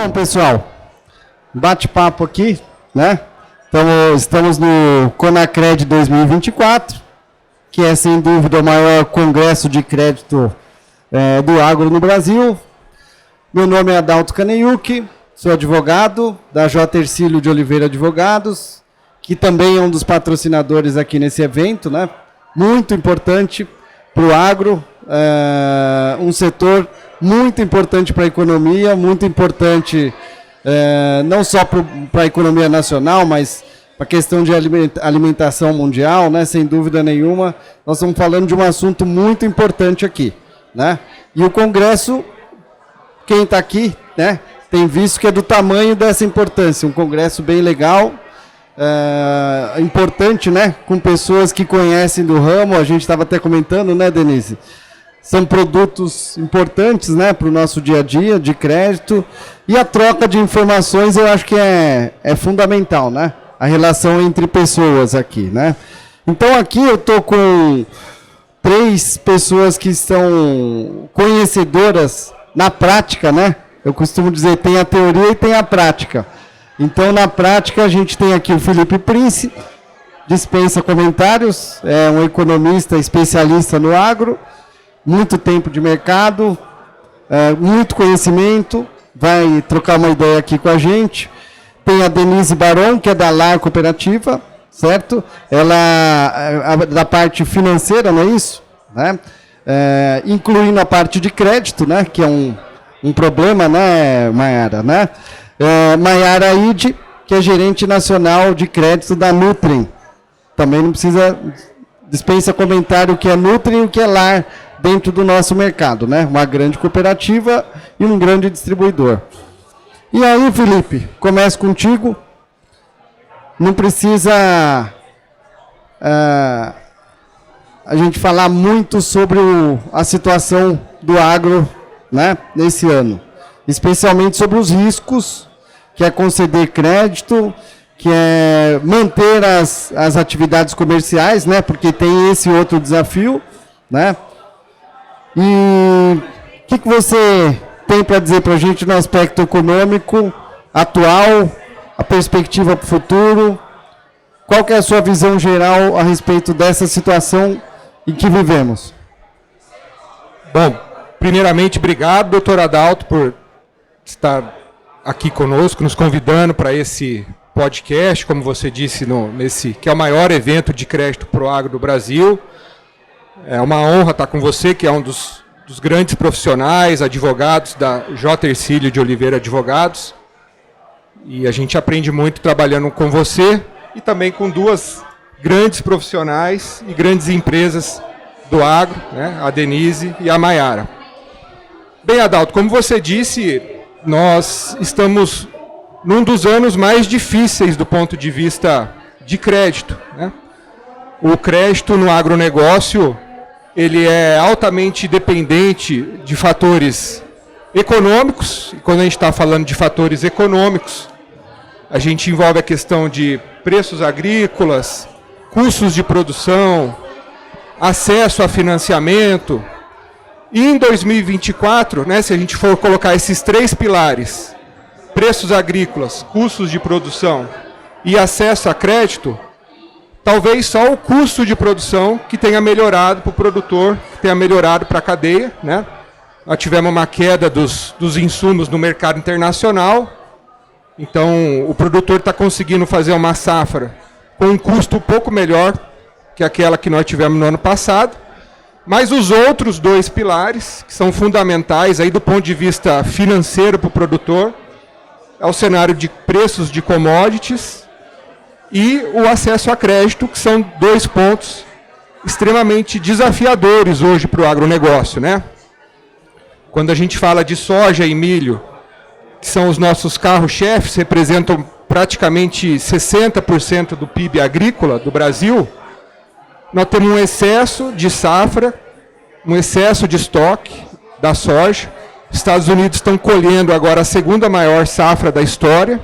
Bom, pessoal, bate-papo aqui, né? Estamos no Conacred 2024, que é, sem dúvida, o maior congresso de crédito do agro no Brasil. Meu nome é Adalto Kaneyuki, sou advogado da J. Hercílio de Oliveira Advogados, que também é um dos patrocinadores aqui nesse evento, né? Muito importante para o agro, um setor muito importante para a economia, muito importante não só para a economia nacional, mas para a questão de alimentação mundial, né? Sem dúvida nenhuma, nós estamos falando de um assunto muito importante aqui, né? E o Congresso, quem está aqui, né, tem visto que é do tamanho dessa importância, um congresso bem legal, importante, né, com pessoas que conhecem do ramo. A gente estava até comentando, né, Denise? São produtos importantes, né, para o nosso dia a dia, de crédito, e a troca de informações eu acho que é fundamental, né? A relação entre pessoas aqui, né? Então aqui eu estou com 3 pessoas que são conhecedoras na prática, né? Eu costumo dizer, tem a teoria e tem a prática. Então, na prática, a gente tem aqui o Felipe Prince, dispensa comentários, é um economista especialista no agro, muito tempo de mercado, muito conhecimento, vai trocar uma ideia aqui com a gente. Tem a Denise Baron, que é da LAR Cooperativa, certo? Ela é da parte financeira, não é isso? Né? Incluindo a parte de crédito, né? Que é um problema, né, Maiara? Né? Maiara Aide, que é gerente nacional de crédito da Nutrien. Também não precisa, dispensa comentário o que é Nutrien e o que é LAR dentro do nosso mercado, né? Uma grande cooperativa e um grande distribuidor. E aí, Felipe, começo contigo. Não precisa a gente falar muito sobre a situação do agro, né, nesse ano. Especialmente sobre os riscos, que é conceder crédito, que é manter as atividades comerciais, né, porque tem esse outro desafio, né? E o que você tem para dizer para a gente no aspecto econômico atual, a perspectiva para o futuro? Qual que é a sua visão geral a respeito dessa situação em que vivemos? Bom, primeiramente, obrigado, doutor Adalto, por estar aqui conosco, nos convidando para esse podcast, como você disse, nesse que é o maior evento de crédito para o agro do Brasil. É uma honra estar com você, que é um dos grandes profissionais, advogados da J. Hercílio de Oliveira Advogados. E a gente aprende muito trabalhando com você e também com 2 grandes profissionais e grandes empresas do agro, né, a Denise e a Maiara. Bem, Adalto, como você disse, nós estamos num dos anos mais difíceis do ponto de vista de crédito, né? O crédito no agronegócio, ele é altamente dependente de fatores econômicos. E quando a gente está falando de fatores econômicos, a gente envolve a questão de preços agrícolas, custos de produção, acesso a financiamento. E em 2024, né, se a gente for colocar esses 3 pilares, preços agrícolas, custos de produção e acesso a crédito, talvez só o custo de produção que tenha melhorado para o produtor, que tenha melhorado para a cadeia, né? Nós tivemos uma queda dos insumos no mercado internacional, então o produtor está conseguindo fazer uma safra com um custo um pouco melhor que aquela que nós tivemos no ano passado, mas os outros 2 pilares, que são fundamentais aí do ponto de vista financeiro para o produtor, é o cenário de preços de commodities e o acesso a crédito, que são 2 pontos extremamente desafiadores hoje para o agronegócio, né? Quando a gente fala de soja e milho, que são os nossos carro-chefes, representam praticamente 60% do PIB agrícola do Brasil, nós temos um excesso de safra, um excesso de estoque da soja. Os Estados Unidos estão colhendo agora a 2ª maior safra da história,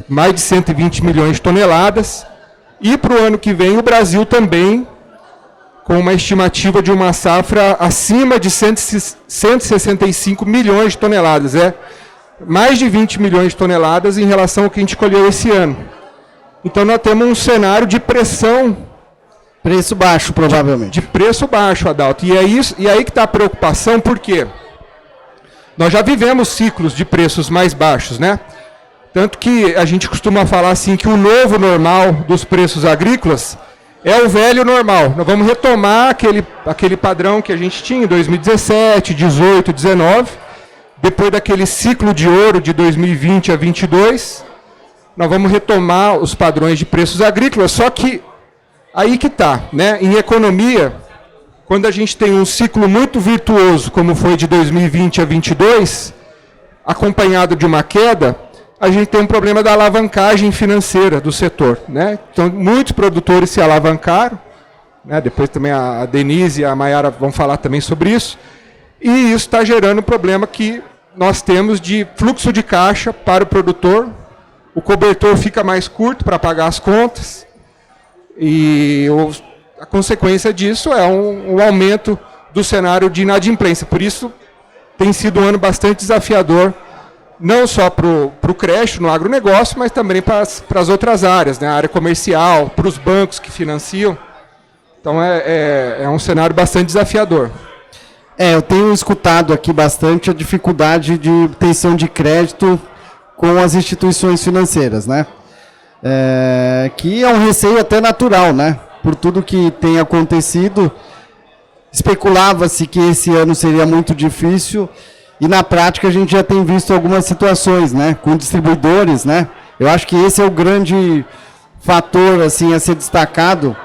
mais de 120 milhões de toneladas. E para o ano que vem o Brasil também, com uma estimativa de uma safra acima de 165 milhões de toneladas. mais de 20 milhões de toneladas em relação ao que a gente colheu esse ano. Então nós temos um cenário de pressão. Preço baixo, provavelmente. De preço baixo, Adalto. E aí que está a preocupação, por quê? Nós já vivemos ciclos de preços mais baixos, né? Tanto que a gente costuma falar assim que o novo normal dos preços agrícolas é o velho normal. Nós vamos retomar aquele padrão que a gente tinha em 2017, 18, 19, depois daquele ciclo de ouro de 2020 a 22, nós vamos retomar os padrões de preços agrícolas, só que aí que está, né? Em economia, quando a gente tem um ciclo muito virtuoso, como foi de 2020 a 22, acompanhado de uma queda, a gente tem um problema da alavancagem financeira do setor, né? Então, muitos produtores se alavancaram, né? Depois também a Denise e a Maiara vão falar também sobre isso, e isso está gerando um problema que nós temos de fluxo de caixa para o produtor, o cobertor fica mais curto para pagar as contas, e a consequência disso é um aumento do cenário de inadimplência. Por isso, tem sido um ano bastante desafiador, não só para o crédito no agronegócio, mas também para as outras áreas, né? A área comercial, para os bancos que financiam. Então, é um cenário bastante desafiador. Eu tenho escutado aqui bastante a dificuldade de obtenção de crédito com as instituições financeiras, né? Que é um receio até natural, né? Por tudo que tem acontecido, especulava-se que esse ano seria muito difícil e na prática a gente já tem visto algumas situações, né? Com distribuidores, né? Eu acho que esse é o grande fator assim a ser destacado.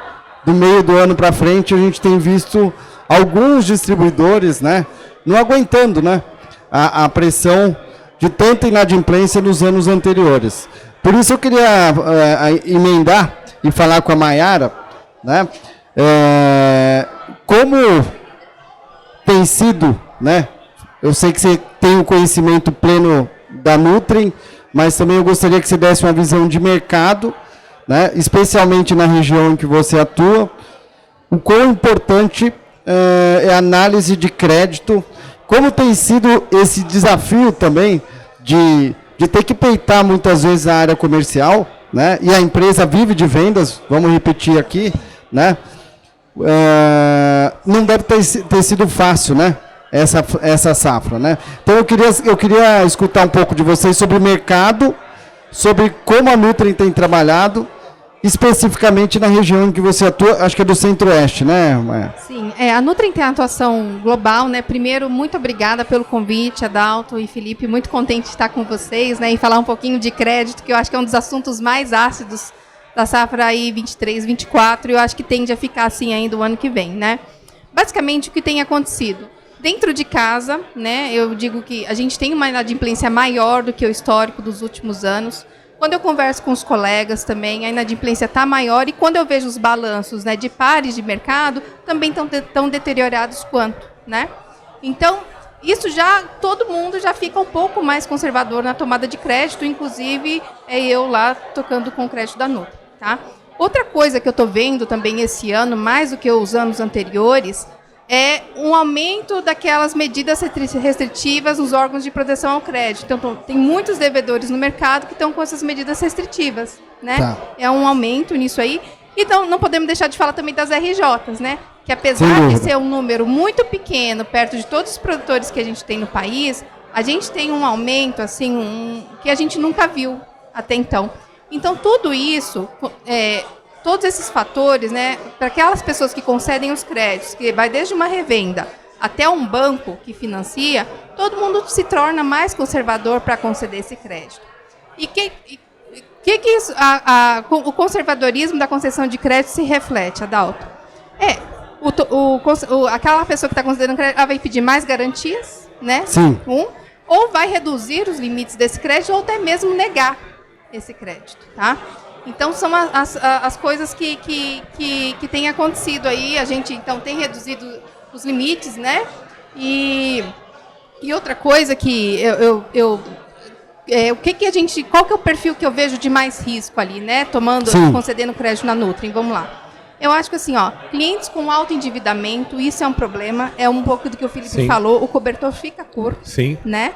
Do meio do ano para frente a gente tem visto alguns distribuidores, né? Não aguentando, né? A pressão de tanta inadimplência nos anos anteriores. Por isso eu queria emendar e falar com a Maiara, né? Como tem sido, né? Eu sei que você tem o conhecimento pleno da Nutrien, mas também eu gostaria que você desse uma visão de mercado, né? Especialmente na região em que você atua, o quão importante é a análise de crédito, como tem sido esse desafio também de ter que peitar muitas vezes a área comercial, né? E a empresa vive de vendas, vamos repetir aqui, né? Não deve ter sido fácil, né? Essa safra, né? Então eu queria escutar um pouco de vocês sobre o mercado, sobre como a Nutrien tem trabalhado, especificamente na região em que você atua, acho que é do Centro-Oeste, né, Maia? Sim, a Nutrien tem atuação global, né? Primeiro, muito obrigada pelo convite, Adalto e Felipe, muito contente de estar com vocês, né? E falar um pouquinho de crédito, que eu acho que é um dos assuntos mais ácidos da safra aí 23, 24, e eu acho que tende a ficar assim ainda o ano que vem, né? Basicamente, o que tem acontecido? Dentro de casa, né? Eu digo que a gente tem uma inadimplência maior do que o histórico dos últimos anos. Quando eu converso com os colegas também, a inadimplência está maior, e quando eu vejo os balanços, né, de pares de mercado, também estão tão deteriorados quanto, né? Então, isso já, todo mundo já fica um pouco mais conservador na tomada de crédito, inclusive eu lá tocando com o crédito da Nutrien, tá? Outra coisa que eu estou vendo também esse ano, mais do que os anos anteriores, é um aumento daquelas medidas restritivas nos órgãos de proteção ao crédito. Então, tem muitos devedores no mercado que estão com essas medidas restritivas, né? Tá. É um aumento nisso aí. Então, não podemos deixar de falar também das RJs, né? Que apesar de ser um número muito pequeno, perto de todos os produtores que a gente tem no país, a gente tem um aumento, assim, que a gente nunca viu até então. Então, tudo isso... todos esses fatores, né, para aquelas pessoas que concedem os créditos, que vai desde uma revenda até um banco que financia, todo mundo se torna mais conservador para conceder esse crédito. E isso, o conservadorismo da concessão de crédito se reflete, Adalto? Aquela pessoa que está concedendo crédito, ela vai pedir mais garantias, né? Sim. Ou vai reduzir os limites desse crédito, ou até mesmo negar esse crédito, tá? Então, são as coisas que têm acontecido aí. A gente, então, tem reduzido os limites, né? E outra coisa que qual que é o perfil que eu vejo de mais risco ali, né? Concedendo crédito na Nutrien, vamos lá. Eu acho que assim, clientes com alto endividamento, isso é um problema, é um pouco do que o Felipe falou, o cobertor fica curto, né?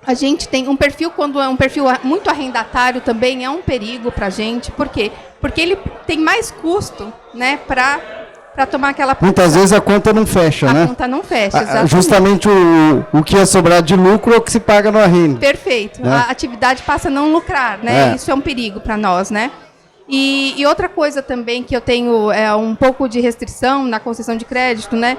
A gente tem um perfil, quando é um perfil muito arrendatário, também é um perigo para a gente. Por quê? Porque ele tem mais custo, né, para tomar aquela... Muitas vezes a conta não fecha, né? A conta não fecha, exatamente. Justamente o que ia sobrar de lucro é o que se paga no arrimo. Perfeito. Né? A atividade passa a não lucrar, né? Isso é um perigo para nós, né? E outra coisa também que eu tenho um pouco de restrição na concessão de crédito, né?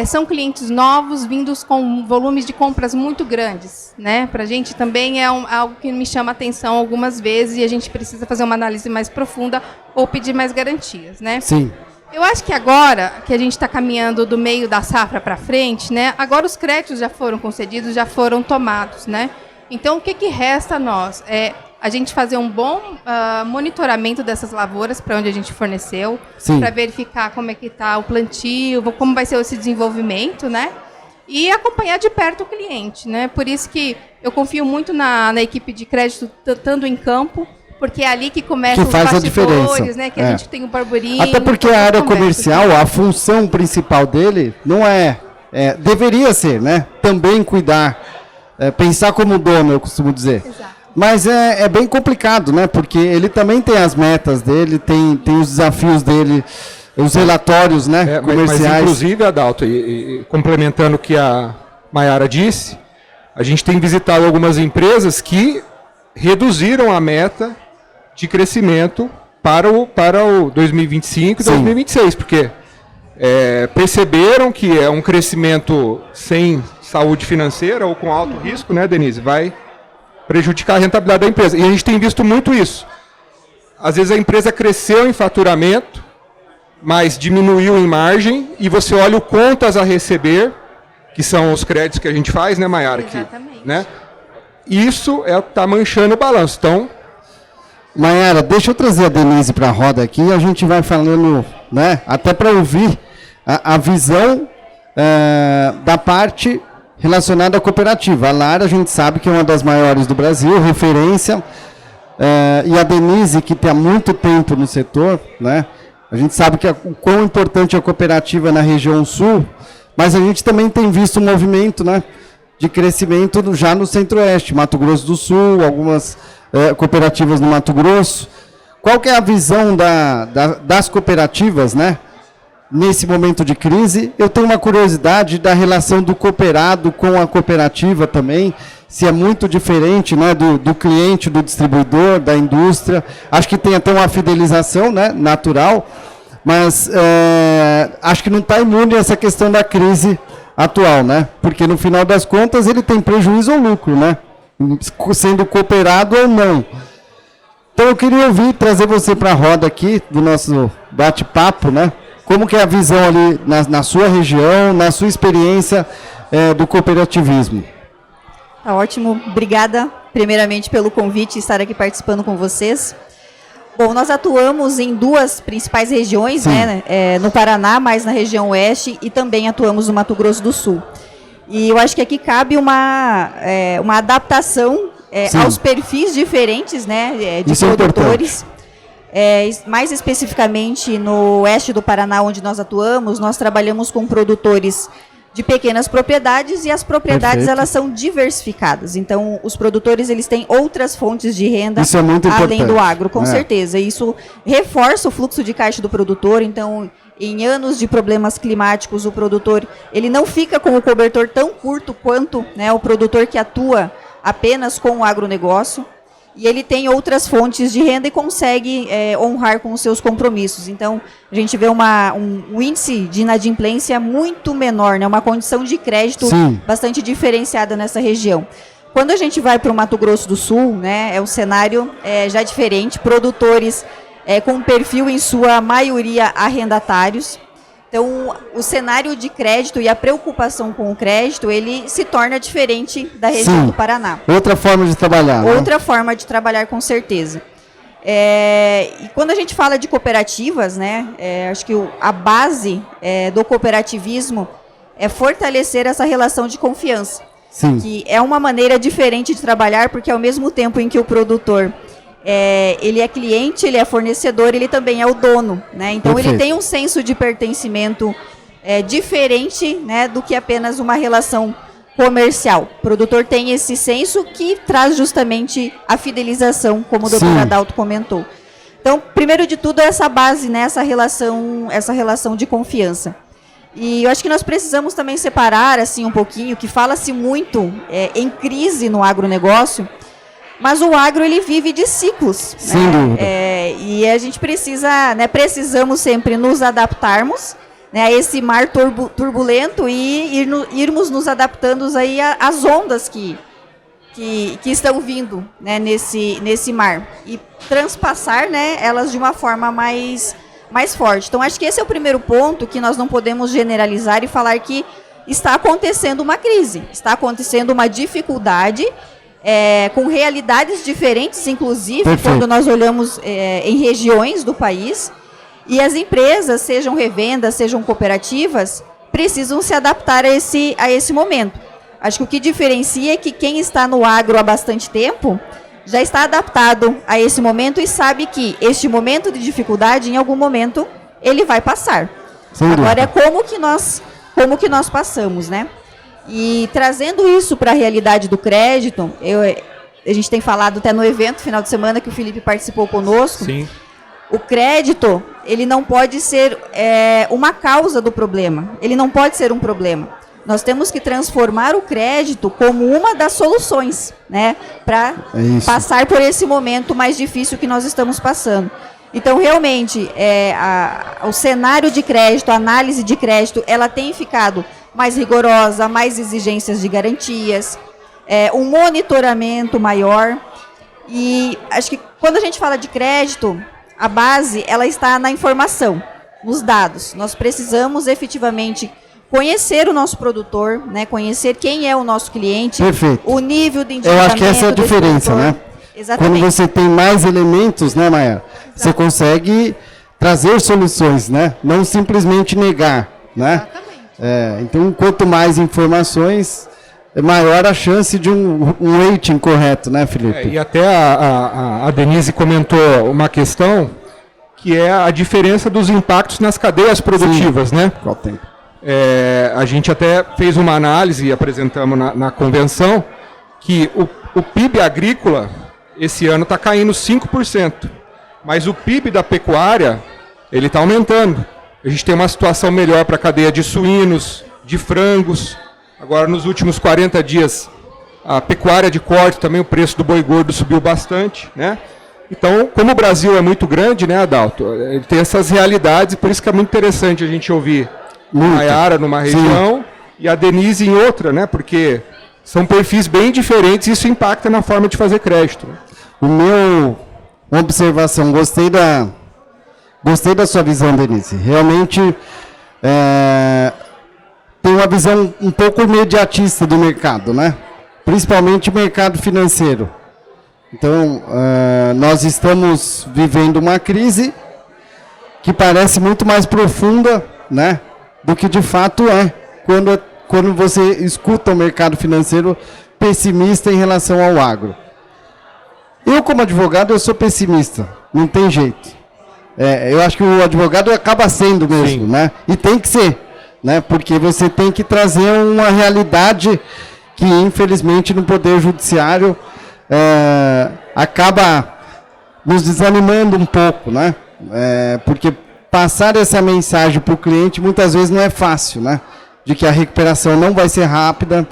São clientes novos vindos com volumes de compras muito grandes, né? Para a gente também é algo que me chama a atenção algumas vezes e a gente precisa fazer uma análise mais profunda ou pedir mais garantias, né? Sim. Eu acho que agora que a gente está caminhando do meio da safra para frente, né? Agora os créditos já foram concedidos, já foram tomados, né? Então o que resta a nós? A gente fazer um bom monitoramento dessas lavouras para onde a gente forneceu, para verificar como é que está o plantio, como vai ser esse desenvolvimento, né? E acompanhar de perto o cliente, né? Por isso que eu confio muito na equipe de crédito estando em campo, porque é ali que começam os bastidores, né? Que a gente tem o burburinho. Até porque a área comercial, a função principal dele não deveria ser, né? Também cuidar, pensar como dono, eu costumo dizer. Exato. Mas é bem complicado, né? Porque ele também tem as metas dele, tem os desafios dele, os relatórios, né? Comerciais. Mas inclusive, Adalto, e complementando o que a Maiara disse, a gente tem visitado algumas empresas que reduziram a meta de crescimento para o 2025 e 2026, porque perceberam que é um crescimento sem saúde financeira ou com alto risco, né, Denise? Vai prejudicar a rentabilidade da empresa. E a gente tem visto muito isso. Às vezes a empresa cresceu em faturamento, mas diminuiu em margem, e você olha o contas a receber, que são os créditos que a gente faz, né, Maiara? Exatamente. Né? Isso está manchando o balanço. Então, Maiara, deixa eu trazer a Denise para a roda aqui e a gente vai falando, né, até para ouvir a visão da parte relacionada à cooperativa. A Lara, a gente sabe que é uma das maiores do Brasil, referência, e a Denise, que tem há muito tempo no setor, né, a gente sabe que o quão importante é a cooperativa na região sul, mas a gente também tem visto um movimento, né, de crescimento já no Centro-Oeste, Mato Grosso do Sul, algumas cooperativas no Mato Grosso. Qual que é a visão das cooperativas, né, nesse momento de crise? Eu tenho uma curiosidade da relação do cooperado com a cooperativa também, se é muito diferente, né, do cliente, do distribuidor, da indústria. Acho que tem até uma fidelização, né, natural, mas acho que não está imune a essa questão da crise atual, né? Porque no final das contas ele tem prejuízo ou lucro, né? Sendo cooperado ou não. Então eu queria trazer você para a roda aqui do nosso bate-papo, né? Como que é a visão ali na sua região, na sua experiência do cooperativismo? Tá ótimo. Obrigada, primeiramente, pelo convite e estar aqui participando com vocês. Bom, nós atuamos em duas principais regiões, né? No Paraná, mais na região oeste, e também atuamos no Mato Grosso do Sul. E eu acho que aqui cabe uma adaptação aos perfis diferentes, né, de produtores. Mais especificamente no oeste do Paraná, onde nós atuamos, nós trabalhamos com produtores de pequenas propriedades, e as propriedades elas são diversificadas. Então, os produtores eles têm outras fontes de renda além do agro, com certeza. Isso reforça o fluxo de caixa do produtor. Então, em anos de problemas climáticos, o produtor ele não fica com o cobertor tão curto quanto, né, o produtor que atua apenas com o agronegócio. E ele tem outras fontes de renda e consegue honrar com os seus compromissos. Então, a gente vê um índice de inadimplência muito menor, né? Uma condição de crédito bastante diferenciada nessa região. Quando a gente vai para o Mato Grosso do Sul, né, é um cenário já diferente, produtores com um perfil, em sua maioria, arrendatários. Então, o cenário de crédito e a preocupação com o crédito, ele se torna diferente da região do Paraná. Outra forma de trabalhar. Outra forma de trabalhar, com certeza. E quando a gente fala de cooperativas, né, acho que a base do cooperativismo é fortalecer essa relação de confiança. Que é uma maneira diferente de trabalhar, porque ao mesmo tempo em que o produtor ele é cliente, ele é fornecedor, ele também é o dono, né? Então ele tem um senso de pertencimento diferente, né, do que apenas uma relação comercial. O produtor tem esse senso que traz justamente a fidelização, como o doutor Adalto comentou. Então, primeiro de tudo, é essa base, né, essa relação de confiança. E eu acho que nós precisamos também separar assim, um pouquinho, que fala-se muito em crise no agronegócio, mas o agro ele vive de ciclos. Sem dúvida. E a gente precisa, né, precisamos sempre nos adaptarmos, né, a esse mar turbulento e irmos nos adaptando aí às ondas que estão vindo, né, nesse mar e transpassar, né, elas de uma forma mais forte. Então, acho que esse é o primeiro ponto que nós não podemos generalizar e falar que está acontecendo uma crise, está acontecendo uma dificuldade com realidades diferentes, inclusive, Perfeito. quando nós olhamos em regiões do país, e as empresas, sejam revendas, sejam cooperativas, precisam se adaptar a esse momento. Acho que o que diferencia é que quem está no agro há bastante tempo já está adaptado a esse momento e sabe que este momento de dificuldade, em algum momento, ele vai passar. Agora é como que nós passamos, né? E trazendo isso para a realidade do crédito, a gente tem falado até no evento, final de semana, que o Felipe participou conosco. Sim. O crédito, ele não pode ser uma causa do problema, ele não pode ser um problema. Nós temos que transformar o crédito como uma das soluções, né, para passar por esse momento mais difícil que nós estamos passando. Então, realmente, o cenário de crédito, a análise de crédito, ela tem ficado mais rigorosa, mais exigências de garantias, um monitoramento maior. E acho que quando a gente fala de crédito, a base ela está na informação, nos dados. Nós precisamos efetivamente conhecer o nosso produtor, né, conhecer quem é o nosso cliente, Perfeito. o nível de endividamento. Eu acho que essa é a diferença, né? Exatamente. Quando você tem mais elementos, né, Maia? Você consegue trazer soluções, né? Não simplesmente negar, né? Exatamente. Então, quanto mais informações, maior a chance de um rating correto, né, Felipe? E até a Denise comentou uma questão que é a diferença dos impactos nas cadeias produtivas, né? Qual tempo? A gente até fez uma análise e apresentamos na convenção que o PIB agrícola esse ano está caindo 5%, mas o PIB da pecuária ele está aumentando. A gente tem uma situação melhor para a cadeia de suínos, de frangos. Agora, nos últimos 40 dias, a pecuária de corte, também o preço do boi gordo subiu bastante, né? Então, como o Brasil é muito grande, né, Adalto, ele tem essas realidades e por isso que é muito interessante a gente ouvir a Maiara numa região e a Denise em outra, né? Porque são perfis bem diferentes e isso impacta na forma de fazer crédito. Uma observação, gostei da sua visão, Denise. Realmente tem uma visão um pouco imediatista do mercado, né? Principalmente o mercado financeiro. Então, nós estamos vivendo uma crise que parece muito mais profunda, né, do que de fato é, quando você escuta o mercado financeiro pessimista em relação ao agro. Eu, como advogado, eu sou pessimista, não tem jeito. Eu acho que o advogado acaba sendo mesmo, né? E tem que ser, né? Porque você tem que trazer uma realidade que, infelizmente, no Poder Judiciário acaba nos desanimando um pouco, né? Porque passar essa mensagem para o cliente muitas vezes não é fácil, né? De que a recuperação não vai ser rápida,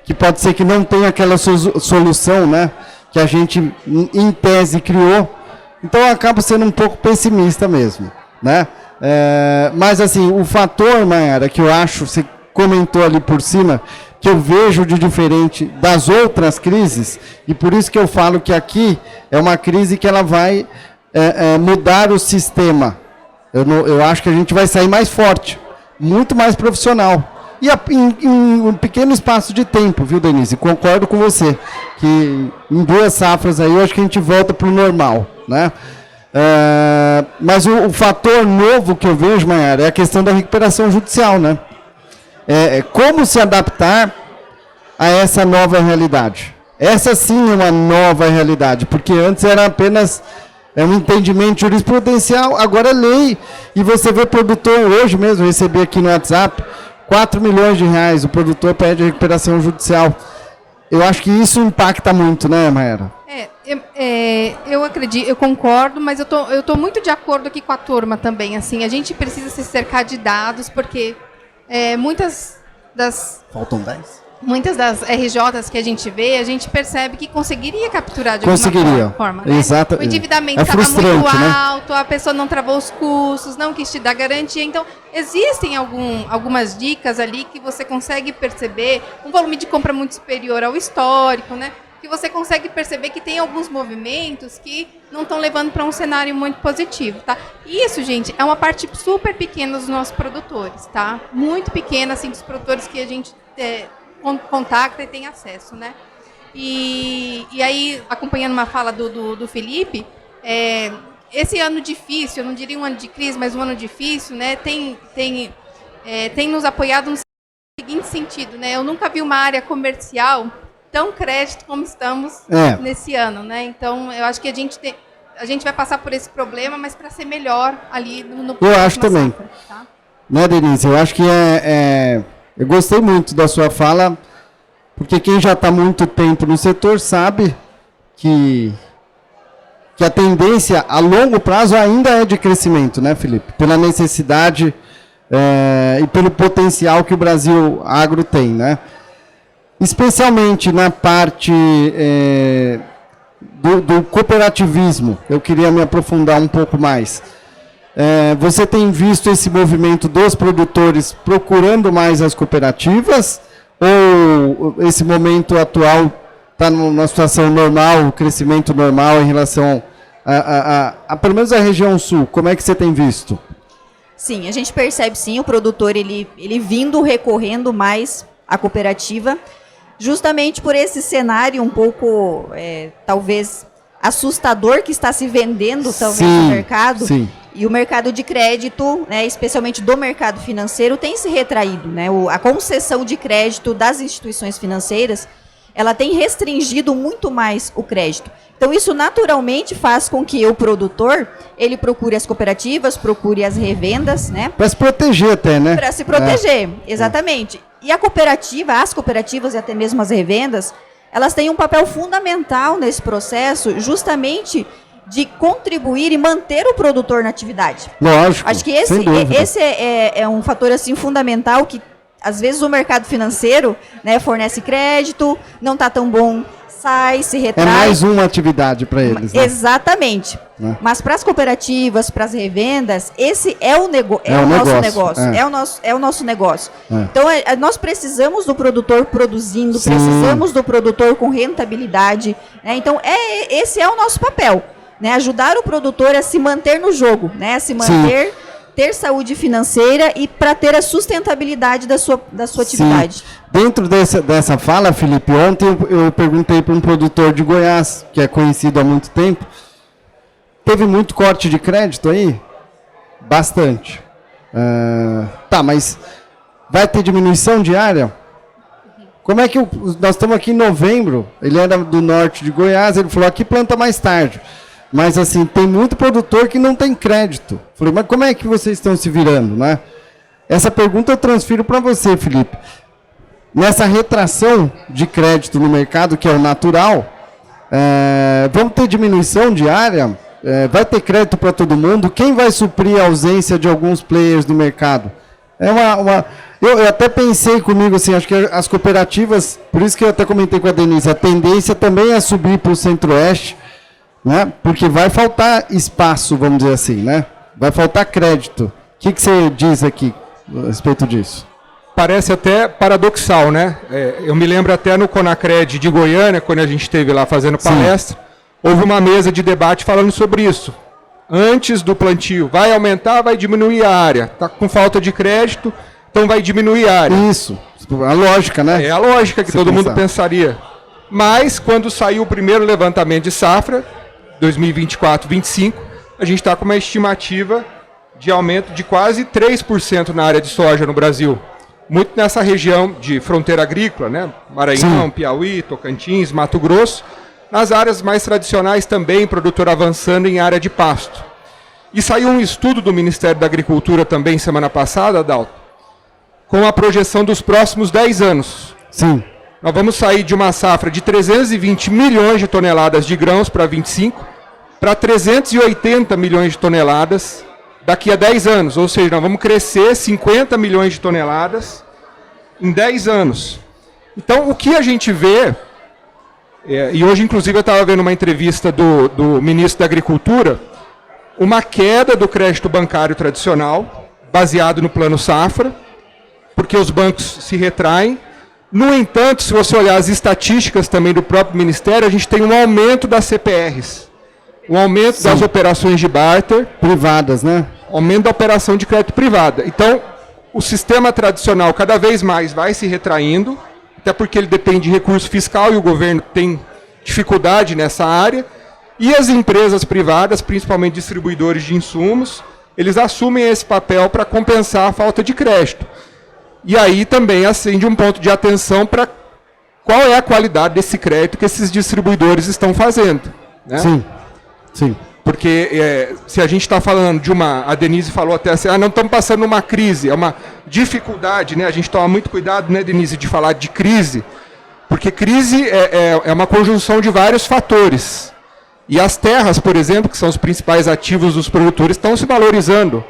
que pode ser que não tenha aquela solução, né? Que a gente, em tese, criou. Então, eu acabo sendo um pouco pessimista mesmo, né? Mas, assim, o fator, Maiara, que eu acho, você comentou ali por cima, que eu vejo de diferente das outras crises, e por isso que eu falo que aqui é uma crise que ela vai mudar o sistema. Eu acho que a gente vai sair mais forte, muito mais profissional. E em um pequeno espaço de tempo, viu, Denise? Concordo com você, que em 2 safras aí eu acho que a gente volta para o normal, né? Mas o fator novo que eu vejo, Maiara, é a questão da recuperação judicial, né? Como se adaptar a essa nova realidade. Essa sim é uma nova realidade, porque antes era apenas um entendimento jurisprudencial, agora é lei. E você vê produtor hoje mesmo, eu recebi aqui no WhatsApp, 4 milhões de reais, o produtor pede recuperação judicial. Eu acho que isso impacta muito, né, Mayara? Eu acredito, eu concordo, mas eu tô muito de acordo aqui com a turma também. Assim, a gente precisa se cercar de dados, porque muitas das RJs que a gente vê, a gente percebe que conseguiria capturar de alguma forma. Né? Exato. O endividamento estava muito alto, a pessoa não travou os custos, não quis te dar garantia. Então, existem algumas dicas ali que você consegue perceber um volume de compra muito superior ao histórico, né? Que você consegue perceber que tem alguns movimentos que não estão levando para um cenário muito positivo, tá? Isso, gente, é uma parte super pequena dos nossos produtores, tá? Muito pequena, assim, dos produtores que a gente contacta e tem acesso, né? E aí, acompanhando uma fala do Felipe, esse ano difícil, eu não diria um ano de crise, mas um ano difícil, né? Tem nos apoiado no seguinte sentido, né? Eu nunca vi uma área comercial tão crédito como estamos nesse ano, né? Então, eu acho que a gente vai passar por esse problema, mas para ser melhor ali no eu acho também. Safra, tá? Né, Denise? Eu acho que eu gostei muito da sua fala, porque quem já está há muito tempo no setor sabe que a tendência a longo prazo ainda é de crescimento, né, Felipe? Pela necessidade e pelo potencial que o Brasil agro tem, né? Especialmente na parte do cooperativismo, eu queria me aprofundar um pouco mais. Você tem visto esse movimento dos produtores procurando mais as cooperativas, ou esse momento atual está numa situação normal, crescimento normal em relação a pelo menos a região sul? Como é que você tem visto? Sim, a gente percebe sim o produtor ele vindo recorrendo mais à cooperativa, justamente por esse cenário um pouco, talvez, assustador que está se vendendo, talvez, no mercado. Sim. E o mercado de crédito, né, especialmente do mercado financeiro, tem se retraído. Né? A concessão de crédito das instituições financeiras, ela tem restringido muito mais o crédito. Então, isso naturalmente faz com que o produtor, ele procure as cooperativas, procure as revendas, né? Para se proteger até, né? Para se proteger, exatamente. E as cooperativas e até mesmo as revendas, elas têm um papel fundamental nesse processo, justamente de contribuir e manter o produtor na atividade. Lógico. Acho que esse é um fator assim fundamental que às vezes o mercado financeiro, né, fornece crédito, não está tão bom, sai, se retrai. É mais uma atividade para eles. Né? Exatamente. Mas para as cooperativas, para as revendas, esse é o nosso negócio. É o nosso negócio. Então, nós precisamos do produtor produzindo, precisamos do produtor com rentabilidade. Né? Então, esse é o nosso papel. Né? Ajudar o produtor a se manter no jogo, né? A se manter, ter saúde financeira e para ter a sustentabilidade da sua atividade. Dentro dessa fala, Felipe, ontem eu perguntei para um produtor de Goiás, que é conhecido há muito tempo, teve muito corte de crédito aí? Bastante. Mas vai ter diminuição diária? Como é que nós estamos aqui em novembro, ele era do norte de Goiás, ele falou, aqui planta mais tarde. Mas, assim, tem muito produtor que não tem crédito. Falei, mas como é que vocês estão se virando, né? Essa pergunta eu transfiro para você, Felipe. Nessa retração de crédito no mercado, que é o natural, vamos ter diminuição diária? Vai ter crédito para todo mundo? Quem vai suprir a ausência de alguns players do mercado? Eu até pensei comigo, assim, acho que as cooperativas, por isso que eu até comentei com a Denise, a tendência também é subir para o Centro-Oeste, né? Porque vai faltar espaço, vamos dizer assim, né? Vai faltar crédito. O que você diz aqui a respeito disso? Parece até paradoxal, né? Eu me lembro até no Conacred de Goiânia, quando a gente esteve lá fazendo palestra, houve uma mesa de debate falando sobre isso. Antes do plantio, vai aumentar, vai diminuir a área. Está com falta de crédito, então vai diminuir a área. Isso, a lógica, né? É a lógica que todo mundo pensaria. Mas, quando saiu o primeiro levantamento de safra, 2024-25, a gente está com uma estimativa de aumento de quase 3% na área de soja no Brasil. Muito nessa região de fronteira agrícola, né? Maranhão, Piauí, Tocantins, Mato Grosso. Nas áreas mais tradicionais também, produtor avançando em área de pasto. E saiu um estudo do Ministério da Agricultura também semana passada, Adalto, com a projeção dos próximos 10 anos. Sim. Nós vamos sair de uma safra de 320 milhões de toneladas de grãos para 25, para 380 milhões de toneladas daqui a 10 anos. Ou seja, nós vamos crescer 50 milhões de toneladas em 10 anos. Então, o que a gente vê, e hoje, inclusive, eu estava vendo uma entrevista do ministro da Agricultura, uma queda do crédito bancário tradicional, baseado no Plano Safra, porque os bancos se retraem. No entanto, se você olhar as estatísticas também do próprio Ministério, a gente tem um aumento das CPRs, um aumento das operações de barter. Privadas, né? Aumento da operação de crédito privada. Então, o sistema tradicional cada vez mais vai se retraindo, até porque ele depende de recurso fiscal e o governo tem dificuldade nessa área. E as empresas privadas, principalmente distribuidores de insumos, eles assumem esse papel para compensar a falta de crédito. E aí também acende um ponto de atenção para qual é a qualidade desse crédito que esses distribuidores estão fazendo. Né? Sim, sim. Porque se a gente está falando de uma... A Denise falou até assim, não estamos passando uma crise, é uma dificuldade, né? A gente toma muito cuidado, né, Denise, de falar de crise, porque crise é uma conjunção de vários fatores. E as terras, por exemplo, que são os principais ativos dos produtores, estão se valorizando.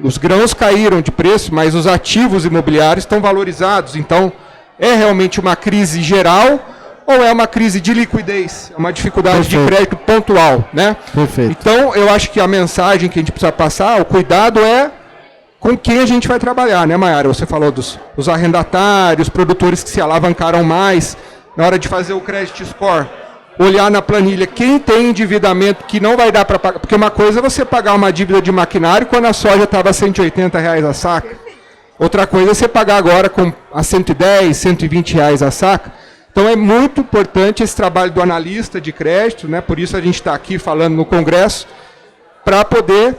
Os grãos caíram de preço, mas os ativos imobiliários estão valorizados. Então, é realmente uma crise geral ou é uma crise de liquidez? É uma dificuldade de crédito pontual, né? Perfeito. Então, eu acho que a mensagem que a gente precisa passar, o cuidado é com quem a gente vai trabalhar, né, Mayara? Você falou dos arrendatários, produtores que se alavancaram mais na hora de fazer o credit score. Olhar na planilha quem tem endividamento que não vai dar para pagar. Porque uma coisa é você pagar uma dívida de maquinário quando a soja estava a R$180 a saca. Outra coisa é você pagar agora a R$110, R$120 a saca. Então é muito importante esse trabalho do analista de crédito, né? Por isso a gente está aqui falando no Congresso, para poder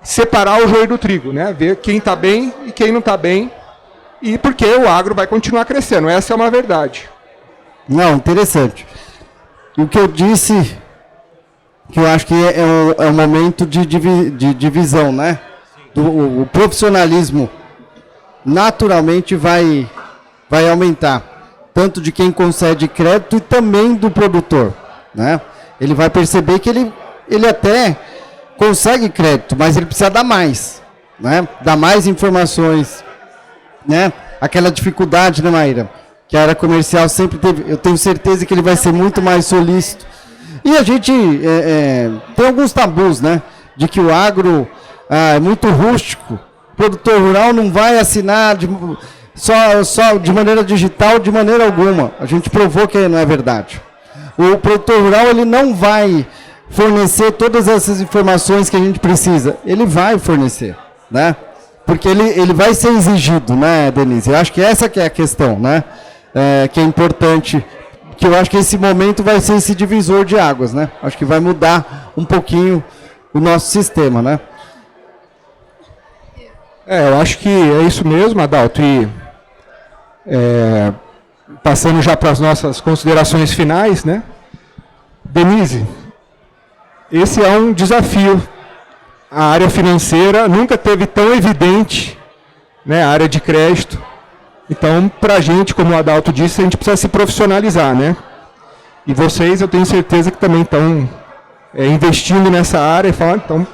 separar o joio do trigo, né? Ver quem está bem e quem não está bem, e porque o agro vai continuar crescendo. Essa é uma verdade. Não, interessante. O que eu disse, que eu acho que é um momento de divisão, né? O profissionalismo naturalmente vai aumentar, tanto de quem concede crédito e também do produtor, né? Ele vai perceber que ele até consegue crédito, mas ele precisa dar mais, né? Dar mais informações, né? Aquela dificuldade, né, Maíra? Que a área comercial sempre teve, eu tenho certeza que ele vai ser muito mais solícito. E a gente tem alguns tabus, né? De que o agro é muito rústico, o produtor rural não vai assinar só de maneira digital, de maneira alguma. A gente provou que não é verdade. O produtor rural ele não vai fornecer todas essas informações que a gente precisa. Ele vai fornecer, né? Porque ele vai ser exigido, né, Denise? Eu acho que essa que é a questão, né? Que é importante, que eu acho que esse momento vai ser esse divisor de águas, né? Acho que vai mudar um pouquinho o nosso sistema, né? Eu acho que é isso mesmo, Adalto, e passando já para as nossas considerações finais, né? Denise, esse é um desafio. A área financeira nunca teve tão evidente, né, a área de crédito. Então, para a gente, como o Adalto disse, a gente precisa se profissionalizar, né? E vocês, eu tenho certeza que também estão investindo nessa área. Então,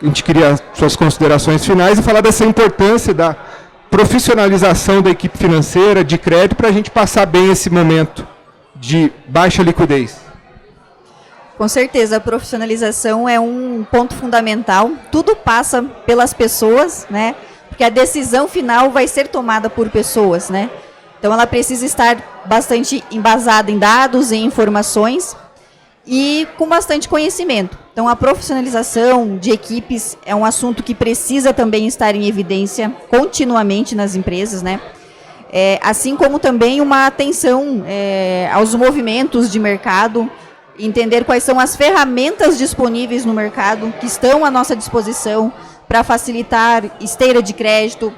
a gente queria suas considerações finais e falar dessa importância da profissionalização da equipe financeira, de crédito, para a gente passar bem esse momento de baixa liquidez. Com certeza, a profissionalização é um ponto fundamental. Tudo passa pelas pessoas, né? Porque a decisão final vai ser tomada por pessoas, né? Então ela precisa estar bastante embasada em dados, em informações e com bastante conhecimento. Então a profissionalização de equipes é um assunto que precisa também estar em evidência continuamente nas empresas, né? Assim como também uma atenção aos movimentos de mercado, entender quais são as ferramentas disponíveis no mercado que estão à nossa disposição para facilitar esteira de crédito,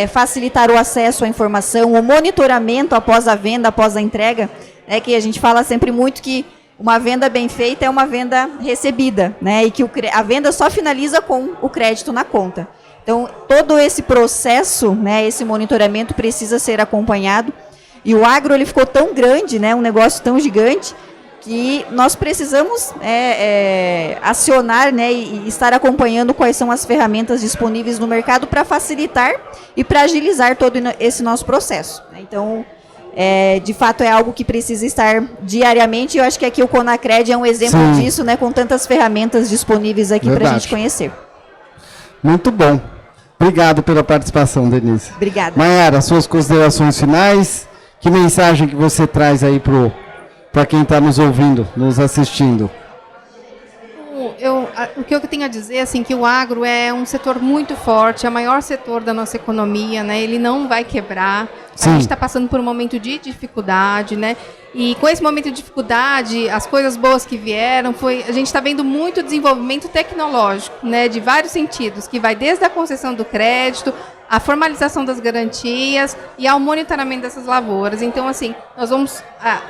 facilitar o acesso à informação, o monitoramento após a venda, após a entrega, né, que a gente fala sempre muito que uma venda bem feita é uma venda recebida, né, e que a venda só finaliza com o crédito na conta. Então, todo esse processo, né, esse monitoramento precisa ser acompanhado. E o agro ele ficou tão grande, né, um negócio tão gigante, que nós precisamos acionar, né, e estar acompanhando quais são as ferramentas disponíveis no mercado para facilitar e para agilizar todo esse nosso processo. Então, de fato, é algo que precisa estar diariamente, e eu acho que aqui o Conacred é um exemplo Sim. disso, né, com tantas ferramentas disponíveis aqui para a Verdade. gente conhecer. Muito bom. Obrigado pela participação, Denise. Obrigada. Maiara, suas considerações finais. Que mensagem que você traz aí para quem está nos ouvindo, nos assistindo? O que eu tenho a dizer assim, que o agro é um setor muito forte, é o maior setor da nossa economia, né? Ele não vai quebrar. Sim. A gente está passando por um momento de dificuldade, né? E com esse momento de dificuldade, as coisas boas que vieram a gente está vendo muito desenvolvimento tecnológico, né? De vários sentidos, que vai desde a concessão do crédito, a formalização das garantias e ao monitoramento dessas lavouras. Então, assim,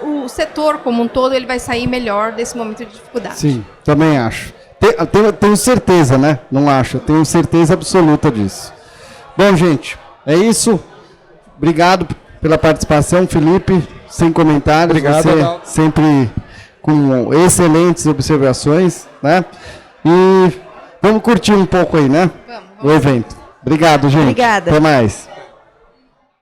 o setor como um todo ele vai sair melhor desse momento de dificuldade. Sim, também acho. Tenho certeza, né? Não acho, tenho certeza absoluta disso. Bom, gente, é isso. Obrigado pela participação, Felipe. Sem comentários. Obrigado, você Adalto. sempre com excelentes observações, né? E vamos curtir um pouco aí, né? Vamos. O evento. Obrigado, gente. Obrigada. Até mais.